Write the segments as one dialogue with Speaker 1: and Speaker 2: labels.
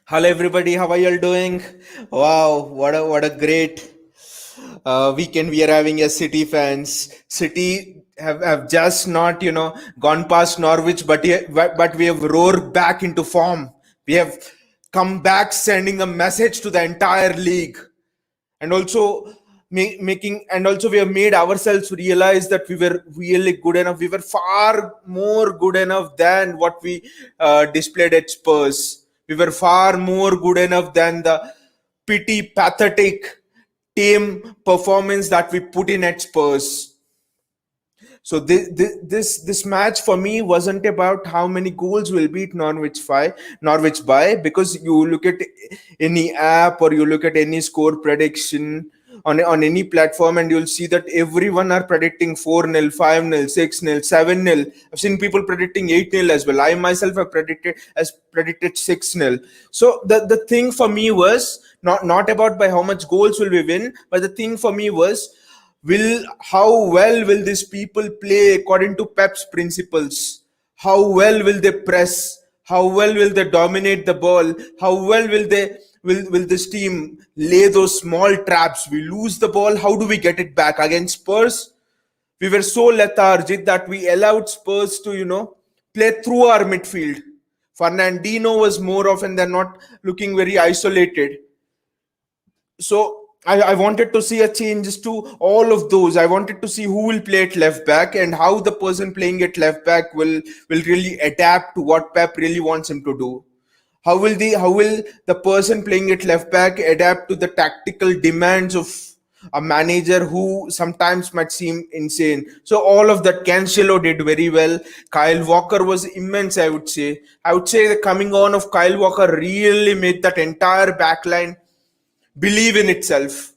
Speaker 1: Hello everybody, how are you all doing? Wow, what a great weekend we are having as City fans. City have just not gone past Norwich, but we have roared back into form. We have come back, sending a message to the entire league, and also making and also we have made ourselves realize that we were really good enough. We were far more good enough than what we displayed at Spurs. We were far more good enough than the pathetic team performance that we put in at Spurs. So this match for me wasn't about how many goals will beat Norwich by, because you look at any app or you look at any score prediction on any platform, and you'll see that everyone are predicting 4-0, 5-0, 6-0, 7-0. I've seen people predicting 8-0 as well. I myself have predicted 6-0. So the thing for me was not about by how much goals will we win, but the thing for me was, will how well will these people play according to Pep's principles? How well will they press? How well will they dominate the ball? How well will this team lay those small traps? We lose the ball, how do we get it back? Against Spurs, we were so lethargic that we allowed Spurs to play through our midfield. Fernandinho was more often than not looking very isolated. So I wanted to see a changes to all of those. I wanted to see who will play at left back and how the person playing at left back will really adapt to what Pep really wants him to do. How will the person playing at left back adapt to the tactical demands of a manager who sometimes might seem insane? So all of that, Cancelo did very well. Kyle Walker was immense, I would say. I would say the coming on of Kyle Walker really made that entire backline believe in itself.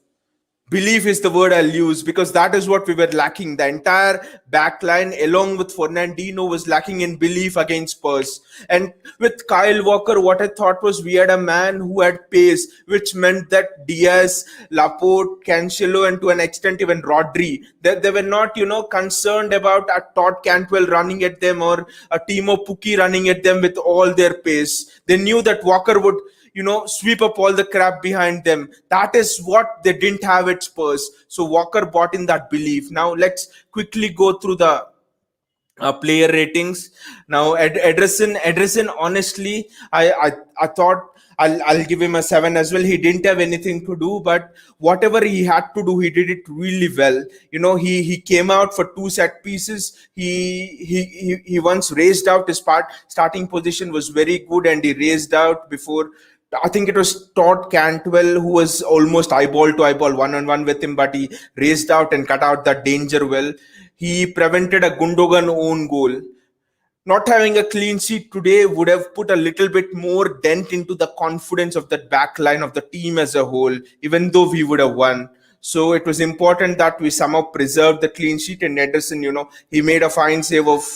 Speaker 1: Belief is the word I'll use, because that is what we were lacking. The entire backline, along with Fernandinho, was lacking in belief against Spurs. And with Kyle Walker, what I thought was we had a man who had pace, which meant that Diaz, Laporte, Cancelo, and to an extent even Rodri, they were not, concerned about a Todd Cantwell running at them or a Timo Pukki running at them with all their pace. They knew that Walker would sweep up all the crap behind them. That is what they didn't have at Spurs. So Walker bought in that belief. Now let's quickly go through the player ratings. Now Ederson, honestly, I thought I'll give him a 7 as well. He didn't have anything to do, but whatever he had to do, he did it really well. He came out for two set pieces. He once raised out his starting position was very good, and he raised out before. I think it was Todd Cantwell who was almost eyeball to eyeball, one-on-one with him, but he raised out and cut out that danger well. He prevented a Gundogan own goal. Not having a clean sheet today would have put a little bit more dent into the confidence of that back line of the team as a whole, even though we would have won. So it was important that we somehow preserved the clean sheet. And Ederson, he made a fine save of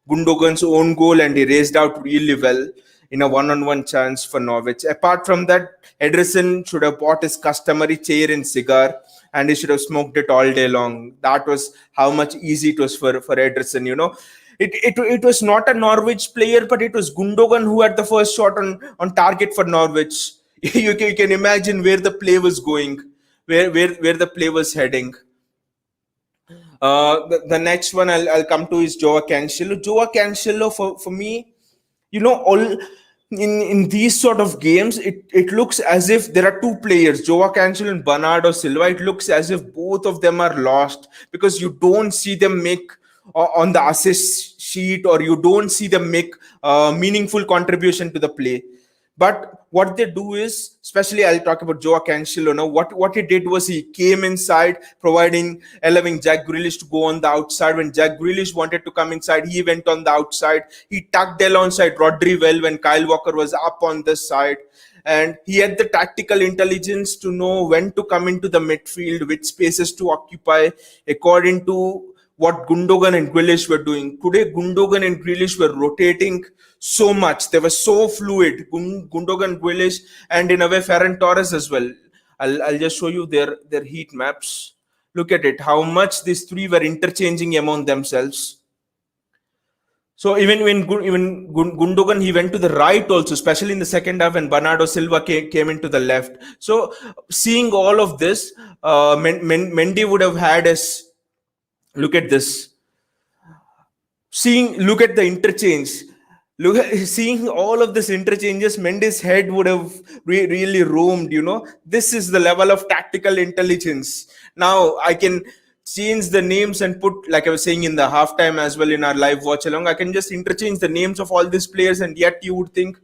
Speaker 1: Gundogan's own goal, and he raised out really well in a one-on-one chance for Norwich. Apart from that, Ederson should have bought his customary chair and cigar, and he should have smoked it all day long. That was how much easy it was for Ederson. It was not a Norwich player, but it was Gundogan who had the first shot on target for Norwich. You can imagine where the play was going, where the play was heading. The next one I'll come to is Joao Cancelo. Joao Cancelo, for me, all in these sort of games, it looks as if there are two players, Joao Cancelo and Bernardo Silva. It looks as if both of them are lost, because you don't see them make on the assist sheet, or you don't see them make meaningful contribution to the play. But what they do is, especially I'll talk about Joao Cancelo now. What he did was he came inside, allowing Jack Grealish to go on the outside. When Jack Grealish wanted to come inside, he went on the outside. He tucked alongside Rodri well when Kyle Walker was up on this side. And he had the tactical intelligence to know when to come into the midfield, which spaces to occupy, according to what Gundogan and Grealish were doing. Today, Gundogan and Grealish were rotating so much. They were so fluid. Gundogan, Grealish, and in a way Ferran Torres as well. I'll just show you their heat maps. Look at it, how much these three were interchanging among themselves. So Gundogan, he went to the right also, especially in the second half, and Bernardo Silva came into the left. So seeing all of this, Mendy would have had us look at this. Look at the interchange. Seeing all of this interchanges, Mendy's head would have really roamed. This is the level of tactical intelligence. Now I can change the names and put, like I was saying in the halftime as well in our live watch along, I can just interchange the names of all these players, and yet you would think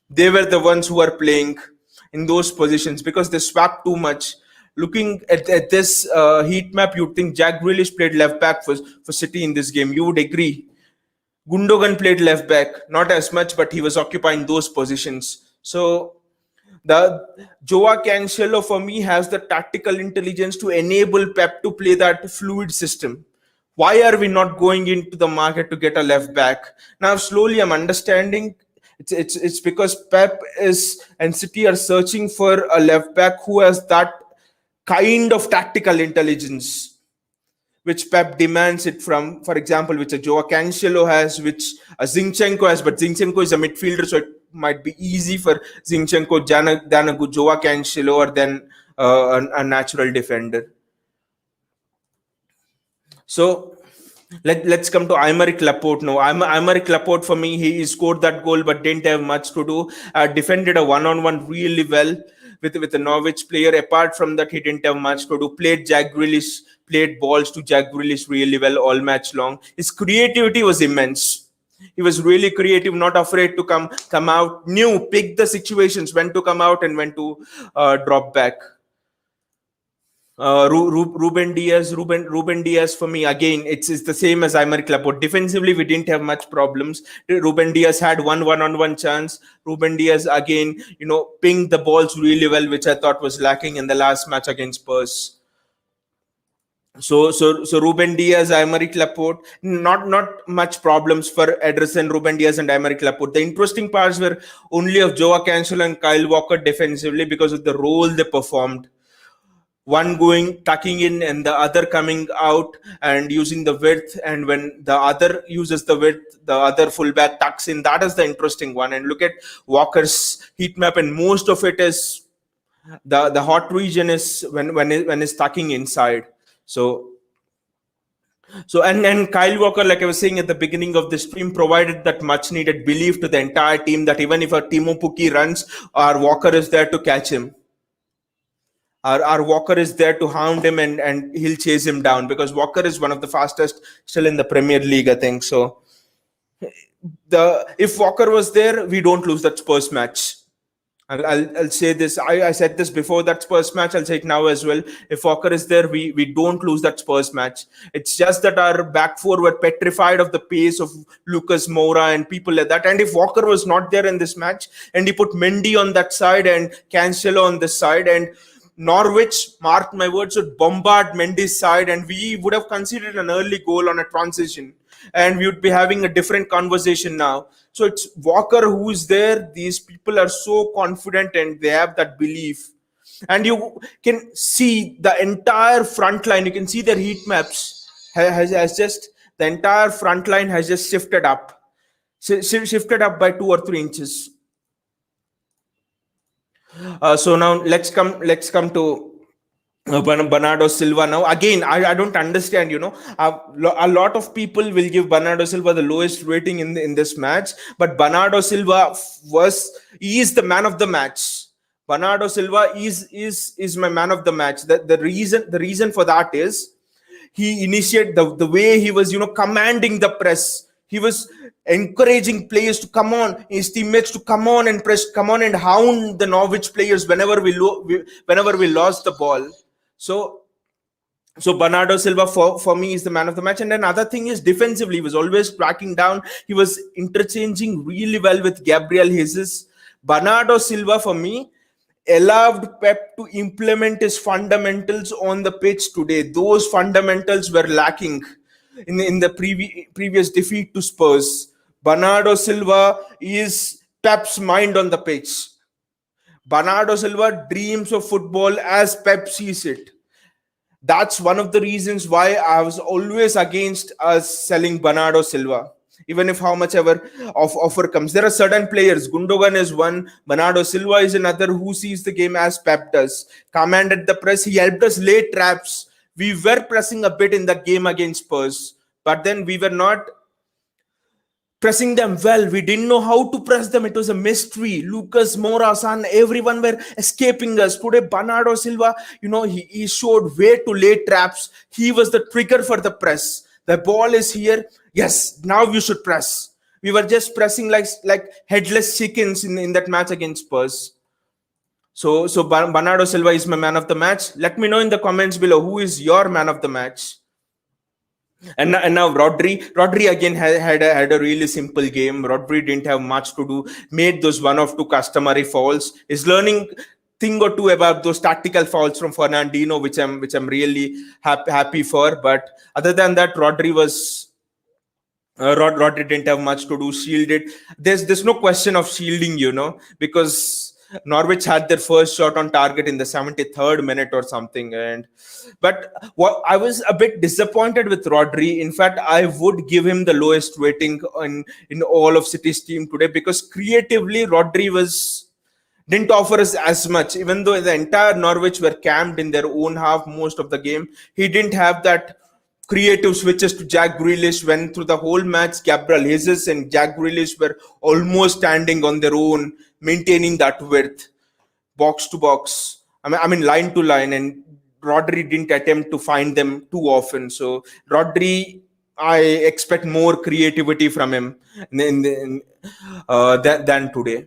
Speaker 1: they were the ones who are playing in those positions because they swapped too much. Looking at this heat map, you'd think Jack Grealish played left back for City in this game. You would agree. Gundogan played left back, not as much, but he was occupying those positions. So the Joao Cancelo for me has the tactical intelligence to enable Pep to play that fluid system. Why are we not going into the market to get a left back? Now slowly I'm understanding it's because Pep is and City are searching for a left back who has that kind of tactical intelligence which Pep demands it from, for example, which a Joao Cancelo has, which a Zinchenko has, but Zinchenko is a midfielder, so it might be easy for Zinchenko than a good Joao Cancelo or than a natural defender. So let's come to Aymeric Laporte now. Aymeric Laporte, for me, he scored that goal but didn't have much to do. Defended a one-on-one really well with the Norwich player. Apart from that, he didn't have much to do. Played balls to Jack Grealish really well all match long. His creativity was immense. He was really creative, not afraid to come out, pick the situations, when to come out and when to drop back. Ruben Diaz for me again. It's the same as Aymeric Laporte. Defensively, we didn't have much problems. Ruben Diaz had one-on-one chance. Ruben Diaz again, pinged the balls really well, which I thought was lacking in the last match against Spurs. So Ruben Diaz, Aymeric Laporte, not much problems for Ederson, Ruben Diaz, and Aymeric Laporte. The interesting parts were only of Joao Cancelo and Kyle Walker defensively because of the role they performed. One going tucking in and the other coming out and using the width, and when the other uses the width, the other fullback tucks in. That is the interesting one. And look at Walker's heat map, and most of it is the hot region is when it's tucking inside. And Kyle Walker, like I was saying at the beginning of the stream, provided that much needed belief to the entire team that even if a Timo Pukki runs, our Walker is there to catch him. Our Walker is there to hound him, and he'll chase him down, because Walker is one of the fastest still in the Premier League, I think. So if Walker was there, we don't lose that Spurs match. I'll say this. I said this before that Spurs match. I'll say it now as well. If Walker is there, we don't lose that Spurs match. It's just that our back four were petrified of the pace of Lucas Moura and people like that. And if Walker was not there in this match, and he put Mendy on that side and Cancelo on this side, and Norwich, mark my words, would bombard Mendy's side, and we would have conceded an early goal on a transition, and we would be having a different conversation now. So it's Walker who is there. These people are so confident and they have that belief. And you can see the entire front line. You can see their heat maps has just, the entire front line has just shifted up by 2 or 3 inches. So now let's come to Bernardo Silva. Now again, I don't understand. A lot of people will give Bernardo Silva the lowest rating in this match, but Bernardo Silva he is the man of the match. Bernardo Silva is my man of the match. The reason for that is he initiated the way he was commanding the press. He was encouraging players to come on, his teammates to come on and press, come on and hound the Norwich players whenever we lost the ball. So Bernardo Silva for me is the man of the match. And another thing is defensively, he was always tracking down. He was interchanging really well with Gabriel Jesus. Bernardo Silva for me allowed Pep to implement his fundamentals on the pitch today. Those fundamentals were lacking in the previous defeat to Spurs. Bernardo Silva is Pep's mind on the pitch. Bernardo Silva dreams of football as Pep sees it. That's one of the reasons why I was always against us selling Bernardo Silva. Even if how much ever of offer comes, there are certain players. Gundogan is one, Bernardo Silva is another, who sees the game as Pep does. Commanded the press, he helped us lay traps. We were pressing a bit in the game against Spurs, but then we were not pressing them well. We didn't know how to press them. It was a mystery. Lucas Moura, San, everyone were escaping us. Today, Bernardo Silva, he showed where to lay traps. He was the trigger for the press. The ball is here. Yes, now you should press. We were just pressing like headless chickens in that match against Spurs. So Bernardo Silva is my man of the match. Let me know in the comments below who is your man of the match. And now Rodri again had a really simple game. Rodri didn't have much to do. Made those one of two customary fouls. Is learning thing or two about those tactical fouls from Fernandinho, which I'm really happy for. But other than that, Rodri didn't have much to do. Shielded. There's no question of shielding, because Norwich had their first shot on target in the 73rd minute or something. But what I was a bit disappointed with Rodri. In fact, I would give him the lowest rating in all of City's team today, because creatively Rodri didn't offer us as much. Even though the entire Norwich were camped in their own half most of the game, he didn't have that creative switches to Jack Grealish. When through the whole match, Gabriel Jesus and Jack Grealish were almost standing on their own, maintaining that width, box to box. I mean line to line, and Rodri didn't attempt to find them too often. So Rodri, I expect more creativity from him than today.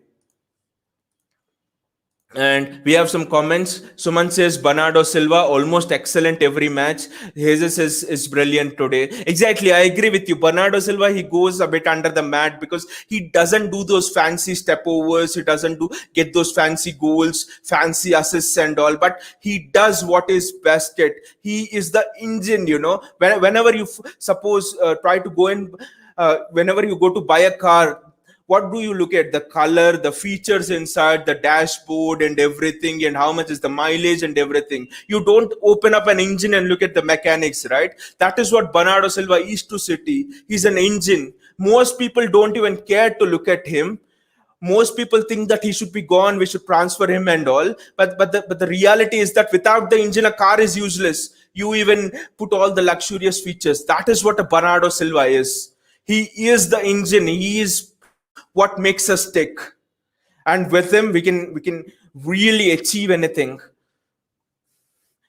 Speaker 1: And we have some comments. Suman says Bernardo Silva almost excellent every match. Jesus is brilliant today. Exactly, I agree with you. Bernardo Silva, he goes a bit under the mat because he doesn't do those fancy step overs. He doesn't get those fancy goals, fancy assists and all. But he does what is best at. He is the engine. Whenever you suppose try to go in, whenever you go to buy a car, what do you look at? The color, the features inside the dashboard and everything, and how much is the mileage and everything. You don't open up an engine and look at the mechanics, right? That is what Bernardo Silva is to City. He's an engine. Most people don't even care to look at him. Most people think that he should be gone, we should transfer him and all. But the reality is that without the engine, a car is useless. You even put all the luxurious features. That is what a Bernardo Silva is. He is the engine. He is what makes us tick, and with him we can really achieve anything.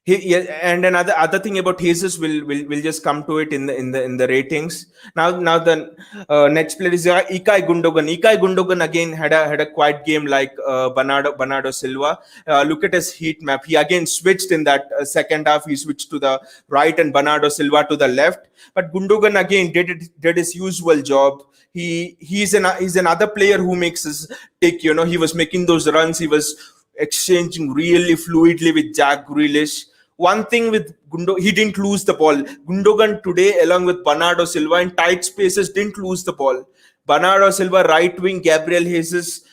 Speaker 1: Yeah, and another thing about Jesus, will just come to it in the ratings. Now the next player is Ikai Gundogan. Ikai Gundogan again had a quiet game like Bernardo Silva. Look at his heat map. He again switched in that second half. He switched to the right and Bernardo Silva to the left. But Gundogan again did his usual job. He's another player who makes us tick. He was making those runs. He was exchanging really fluidly with Jack Grealish. One thing with Gundogan, he didn't lose the ball. Gundogan today, along with Bernardo Silva in tight spaces, didn't lose the ball. Bernardo Silva, right wing, Gabriel Jesus,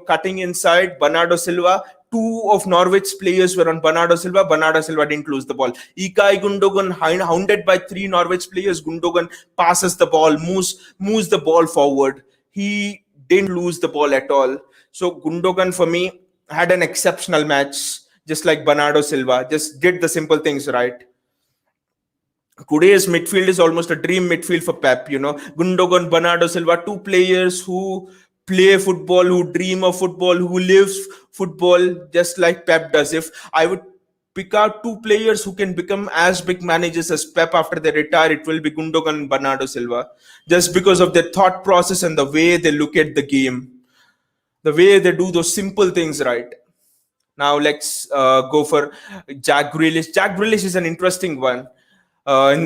Speaker 1: cutting inside. Bernardo Silva, two of Norwich players were on Bernardo Silva. Bernardo Silva didn't lose the ball. Ikai Gundogan, hounded by three Norwich players. Gundogan passes the ball, moves the ball forward. He didn't lose the ball at all. So Gundogan, for me, had an exceptional match, just like Bernardo Silva, just did the simple things right. Today's midfield is almost a dream midfield for Pep. Gundogan, Bernardo Silva, two players who play football, who dream of football, who lives football, just like Pep does. If I would pick out two players who can become as big managers as Pep after they retire, it will be Gundogan and Bernardo Silva, just because of their thought process and the way they look at the game, the way they do those simple things right. Now let's go for Jack Grealish. Jack Grealish is an interesting one. In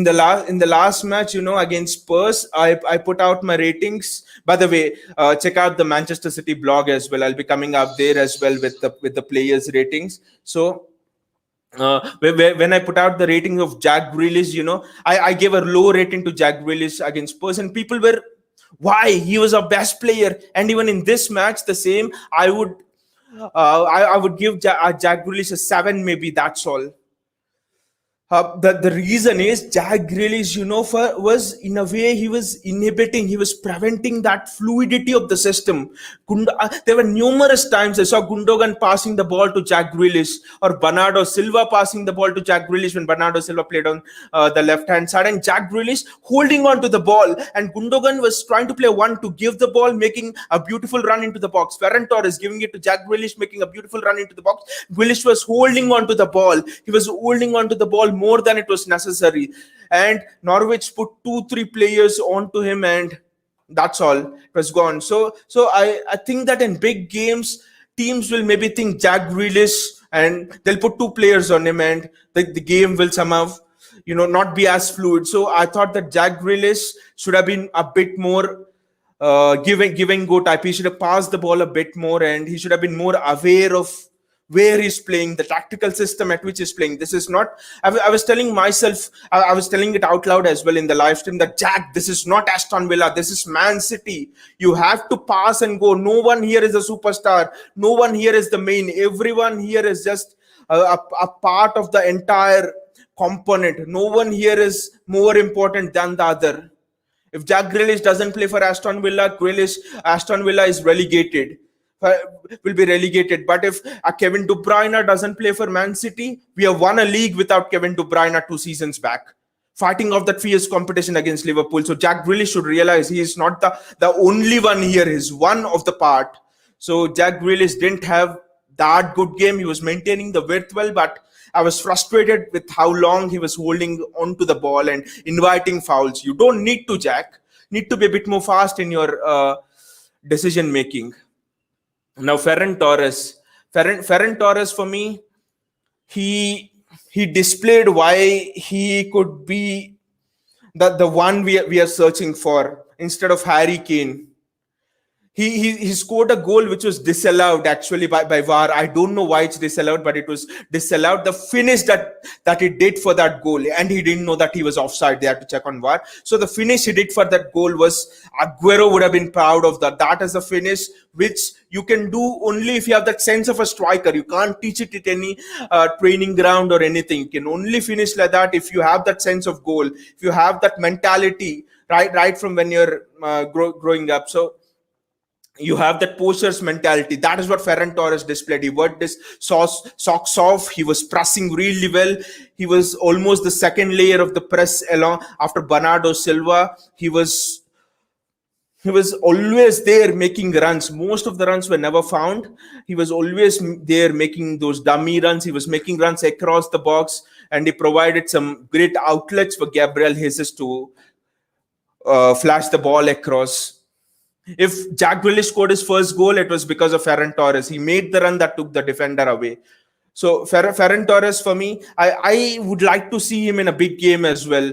Speaker 1: the last match, against Spurs, I put out my ratings. By the way, check out the Manchester City blog as well. I'll be coming up there as well with the players' ratings. So when I put out the rating of Jack Grealish, I gave a low rating to Jack Grealish against Spurs, and people were, why? He was our best player, and even in this match, the same. I would give Jack Grealish a 7, maybe. That's all. The reason is Jack Grealish, was in a way he was inhibiting, he was preventing that fluidity of the system. There were numerous times I saw Gundogan passing the ball to Jack Grealish, or Bernardo Silva passing the ball to Jack Grealish when Bernardo Silva played on the left hand side, and Jack Grealish holding on to the ball, and Gundogan was trying to play one to give the ball, making a beautiful run into the box. Ferran Torres giving it to Jack Grealish, making a beautiful run into the box. Grealish was holding on to the ball. He was holding on to the ball more than it was necessary. And Norwich put 2-3 players onto him, and that's all. It was gone. So I think that in big games, teams will maybe think Jack Grealish, and they'll put two players on him, and the game will somehow not be as fluid. So I thought that Jack Grealish should have been a bit more giving go type. He should have passed the ball a bit more, and he should have been more aware of where he's playing, the tactical system at which he's playing. This is not, I was telling myself, I was telling it out loud as well in the live stream, that Jack, this is not Aston Villa, this is Man City. You have to pass and go. No one here is a superstar. No one here is the main. Everyone here is just a part of the entire component. No one here is more important than the other. If Jack Grealish doesn't play for Aston Villa, Aston Villa is relegated. Will be relegated. But if Kevin De Bruyne doesn't play for Man City, we have won a league without Kevin De Bruyne 2 seasons back, fighting off that fierce competition against Liverpool. So Jack Grealish should realize he is not the only one here. He's one of the part. So Jack Grealish didn't have that good game. He was maintaining the width well, but I was frustrated with how long he was holding onto the ball and inviting fouls. You don't need to, Jack. Need to be a bit more fast in your decision making. Now, Ferran Torres for me, he displayed why he could be the one we are searching for instead of Harry Kane. He scored a goal which was disallowed actually by VAR. I don't know why it's disallowed, but it was disallowed. The finish that he did for that goal, and he didn't know that he was offside. They had to check on VAR. So the finish he did for that goal was, Aguero would have been proud of that. That is a finish which you can do only if you have that sense of a striker. You can't teach it at any training ground or anything. You can only finish like that if you have that sense of goal, if you have that mentality right from when you're growing up. So you have that poacher's mentality. That is what Ferran Torres displayed. He worked his socks off. He was pressing really well. He was almost the second layer of the press along after Bernardo Silva. He was always there making runs. Most of the runs were never found. He was always there making those dummy runs. He was making runs across the box, and he provided some great outlets for Gabriel Jesus to flash the ball across. If Jack Grealish scored his first goal, it was because of Ferran Torres. He made the run that took the defender away. So Ferran Torres, for me, I would like to see him in a big game as well.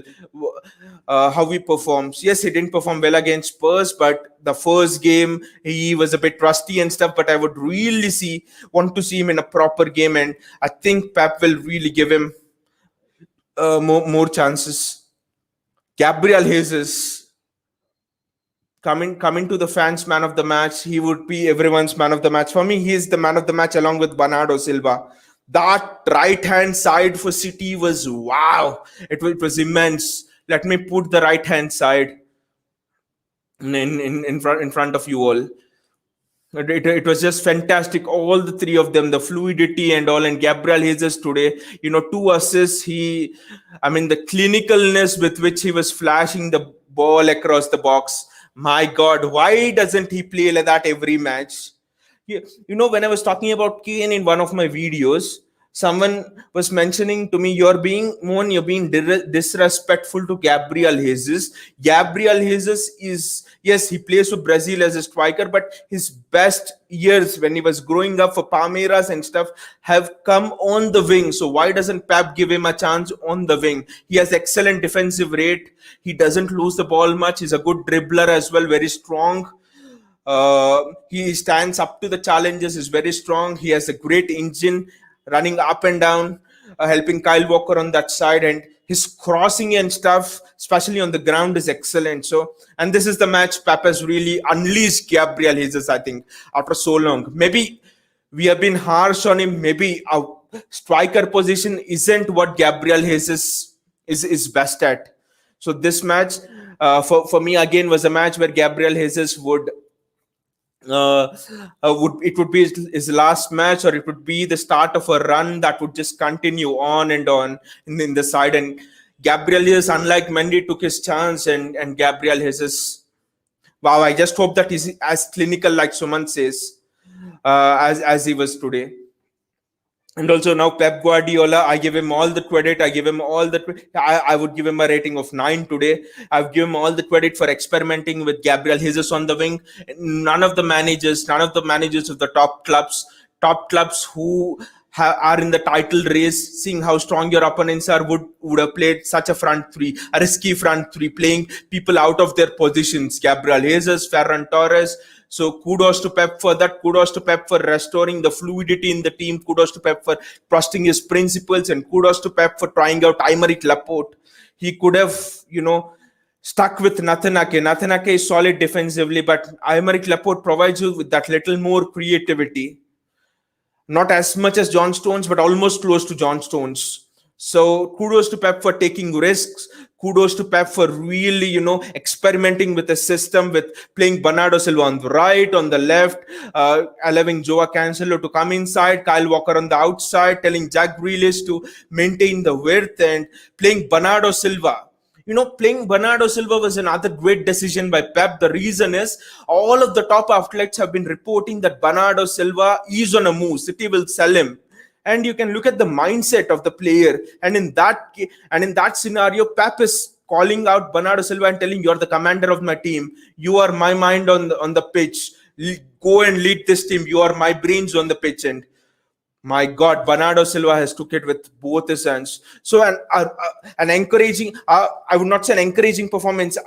Speaker 1: How he performs. Yes, he didn't perform well against Spurs, but the first game he was a bit rusty and stuff. But I would really want to see him in a proper game, and I think Pep will really give him more chances. Gabriel Jesus. Coming to the fans' man of the match, he would be everyone's man of the match. For me, he is the man of the match along with Bernardo Silva. That right-hand side for City was wow. It was immense. Let me put the right-hand side in front of you all. It was just fantastic. All the three of them, the fluidity and all. And Gabriel Jesus today, 2 assists. The clinicalness with which he was flashing the ball across the box. My God, why doesn't he play like that every match? When I was talking about Kane in one of my videos, someone was mentioning to me, you're being disrespectful to Gabriel Jesus. Gabriel Jesus is, yes, he plays for Brazil as a striker, but his best years when he was growing up for Palmeiras and stuff have come on the wing. So why doesn't Pep give him a chance on the wing? He has excellent defensive rate. He doesn't lose the ball much. He's a good dribbler as well, very strong. He stands up to the challenges, is very strong. He has a great engine, running up and down, helping Kyle Walker on that side, and his crossing and stuff, especially on the ground, is excellent. So, and this is the match Pep has really unleashed Gabriel Jesus, I think, after so long. Maybe we have been harsh on him. Maybe striker position isn't what Gabriel Jesus is best at. So this match, for me again, was a match where Gabriel Jesus would be his last match, or it would be the start of a run that would just continue on and on in the side. And Gabriel Jesus, unlike Mendy, took his chance, and Gabriel Jesus, wow, I just hope that he's as clinical, like Suman says, as he was today. And also now Pep Guardiola, I give him all the credit. I give him all the. I would give him a rating of 9 today. I've given him all the credit for experimenting with Gabriel Jesus on the wing. None of the managers of the top clubs who are in the title race, seeing how strong your opponents are, would have played such a front three, a risky front three, playing people out of their positions. Gabriel Jesus, Ferran Torres. So kudos to Pep for that. Kudos to Pep for restoring the fluidity in the team. Kudos to Pep for trusting his principles, and kudos to Pep for trying out Aymeric Laporte. He could have, stuck with Nathan Ake. Nathan Ake is solid defensively, but Aymeric Laporte provides you with that little more creativity. Not as much as John Stones, but almost close to John Stones. So kudos to Pep for taking risks. Kudos to Pep for really, experimenting with the system, with playing Bernardo Silva on the right, on the left, allowing Joao Cancelo to come inside, Kyle Walker on the outside, telling Jack Grealish to maintain the width, and playing Bernardo Silva. Playing Bernardo Silva was another great decision by Pep. The reason is all of the top athletes have been reporting that Bernardo Silva is on a move. City will sell him. And you can look at the mindset of the player. And in that scenario, Pep is calling out Bernardo Silva and telling, you're the commander of my team. You are my mind on the pitch. Go and lead this team. You are my brains on the pitch. And my God, Bernardo Silva has took it with both his hands. So an encouraging, I would not say an encouraging performance,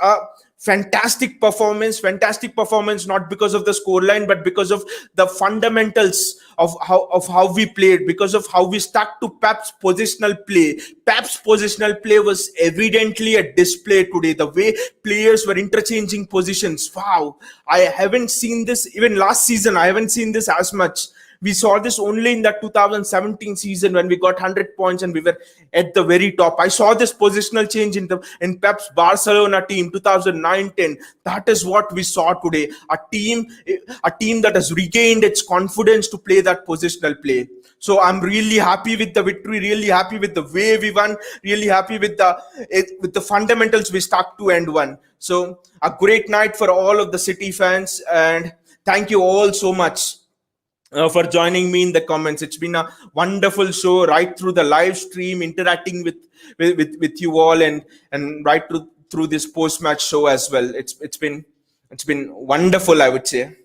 Speaker 1: fantastic performance, not because of the scoreline, but because of the fundamentals of how we played, because of how we stuck to Pep's positional play. Pep's positional play was evidently a display today. The way players were interchanging positions. Wow, I haven't seen this even last season. I haven't seen this as much. We saw this only in that 2017 season when we got 100 points and we were at the very top. I saw this positional change in Pep's Barcelona team 2009-10. That is what we saw today. A team that has regained its confidence to play that positional play. So I'm really happy with the victory, really happy with the way we won, really happy with the fundamentals we stuck to and won. So a great night for all of the City fans, and thank you all so much for joining me in the comments. It's been a wonderful show right through the live stream, interacting with you all, and right through this post-match show as well. It's been wonderful, I would say.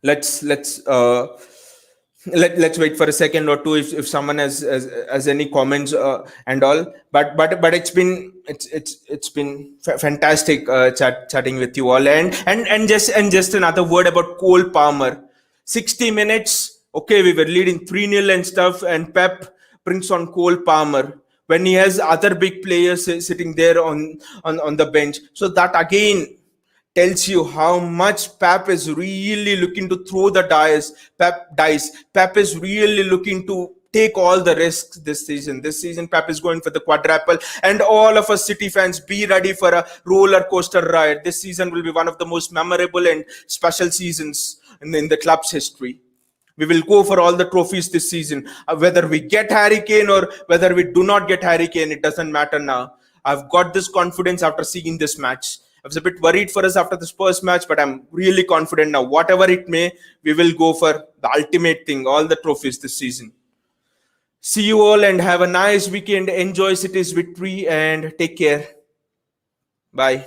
Speaker 1: Let's wait for a second or two if someone has any comments and all. But it's been fantastic chatting with you all, and just another word about Cole Palmer. 60 minutes, okay, we were leading 3-0 and stuff, and Pep brings on Cole Palmer when he has other big players sitting there on the bench. So that again tells you how much Pep is really looking to throw the dice. Pep is really looking to take all the risks this season. This season, Pep is going for the quadruple, and all of us City fans, be ready for a roller coaster ride. This season will be one of the most memorable and special seasons in the club's history. We will go for all the trophies this season. Whether we get Harry Kane or whether we do not get Harry Kane, it doesn't matter now. I've got this confidence after seeing this match. I was a bit worried for us after the Spurs match, but I'm really confident now. Whatever it may, we will go for the ultimate thing, all the trophies this season. See you all and have a nice weekend. Enjoy City's victory and take care. Bye.